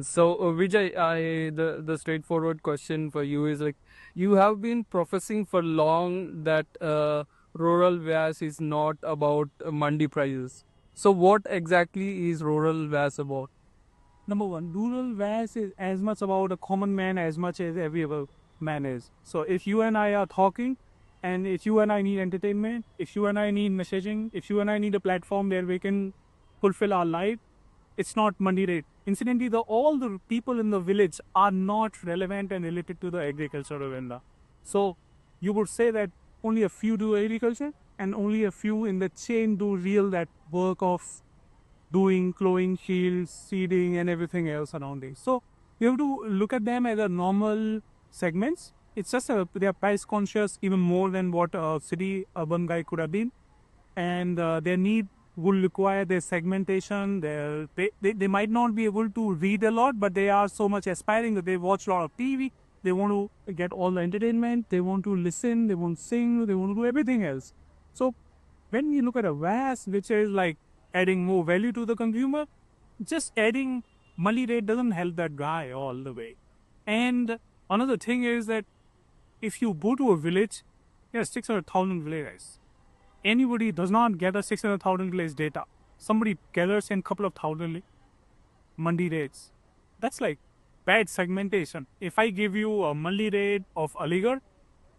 So, Vijay, the straightforward question for you is like, you have been professing for long that rural VAS is not about mandi prices. So, what exactly is rural VAS about? Number one, rural VAS is as much about a common man as much as every other man is. So if you and I are talking, and if you and I need entertainment, if you and I need messaging, if you and I need a platform where we can fulfill our life, it's not money rate. Incidentally, all the people in the village are not relevant and related to the agriculture agenda. So you would say that only a few do agriculture and only a few in the chain do real that work of doing plowing, shields, seeding, and everything else around it. So you have to look at them as a normal segments. It's just they are price conscious even more than what a city urban guy could have been, and their need will require their segmentation. They might not be able to read a lot, but they are so much aspiring that they watch a lot of TV. They want to get all the entertainment. They want to listen. They want to sing. They want to do everything else. So when we look at a VAS, which is like adding more value to the consumer, just adding money rate doesn't help that guy all the way. And another thing is that if you go to a village, yes, 600,000 villages. Anybody does not gather 600,000 village data. Somebody gathers in a couple of thousand mandi rates. That's like bad segmentation. If I give you a mandi rate of Aligarh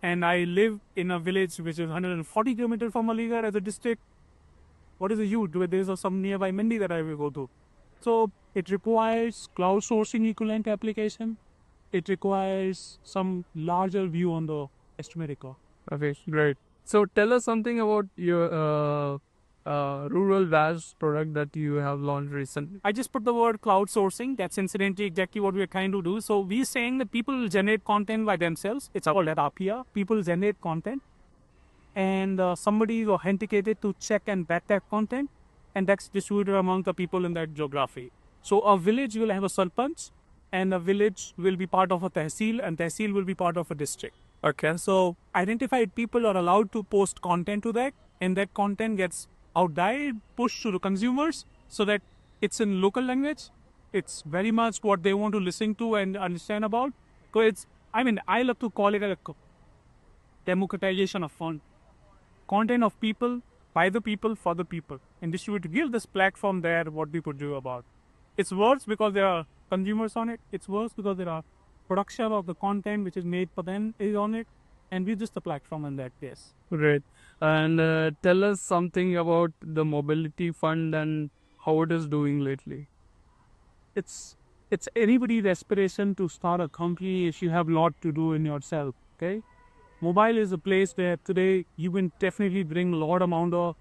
and I live in a village which is 140 kilometers from Aligarh as a district, what is the use? There's some nearby mandi that I will go to. So it requires cloud sourcing equivalent application. It requires some larger view on the estimated cost. Okay, great. So, tell us something about your rural VAS product that you have launched recently. I just put the word cloud sourcing. That's incidentally exactly what we're trying to do. So we're saying that people will generate content by themselves. It's called at RPR. People generate content, and somebody is authenticated to check and back that content, and that's distributed among the people in that geography. So a village will have a sarpanch, and a village will be part of a tehsil, and tehsil will be part of a district. Okay. So identified people are allowed to post content to that, and that content gets out there, pushed to the consumers so that it's in local language. It's very much what they want to listen to and understand about. So I love to call it a democratization of content of people, by the people, for the people, and distribute to give this platform there what people do about. It's worse because there are consumers on it. It's worse because there are production of the content which is made for them is on it, and we're just the platform in that case. Great. And tell us something about the mobility fund and how it is doing lately. It's anybody's aspiration to start a company if you have a lot to do in yourself. Okay, mobile is a place where today you can definitely bring a lot amount of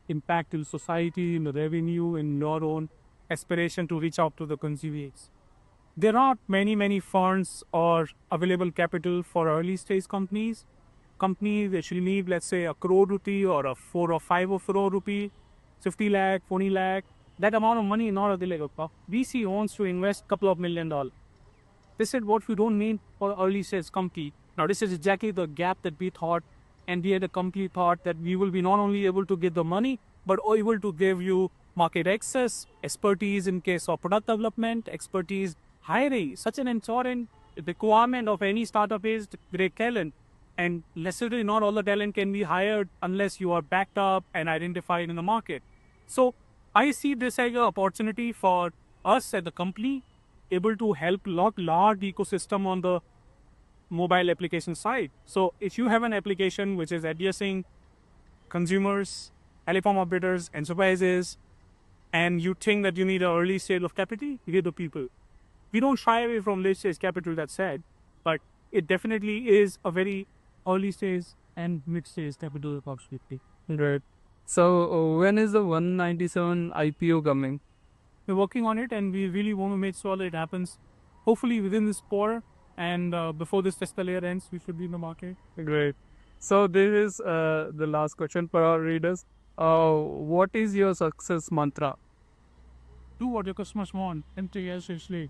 impact in society, in the revenue, in your own aspiration to reach out to the consumers. There are many funds or available capital for early stage companies. Companies actually need, let's say, a crore rupee or a 4 or 5 crore rupee, 50 lakh, 40 lakh. That amount of money is not available. VC wants to invest a couple of $1 million. This is what we don't need for early stage company. Now, this is exactly the gap that we thought, and we had a company thought that we will be not only able to get the money, but able to give you market access, expertise in case of product development, expertise hiring. Such an important requirement of any startup is great talent. And necessarily not all the talent can be hired unless you are backed up and identified in the market. So I see this as an opportunity for us as a company able to help large ecosystem on the mobile application side. So if you have an application which is addressing consumers, telecom operators, enterprises, and you think that you need an early stage of capital, you get the people. We don't shy away from late stage capital, that said, but it definitely is a very early stage and mid stage capital opportunity. Right. So, when is the 197 IPO coming? We're working on it, and we really want to make sure that it happens hopefully within this quarter, and before this fiscal year ends, we should be in the market. Great. So, this is the last question for our readers. What is your success mantra? Do what your customers want, and take it seriously.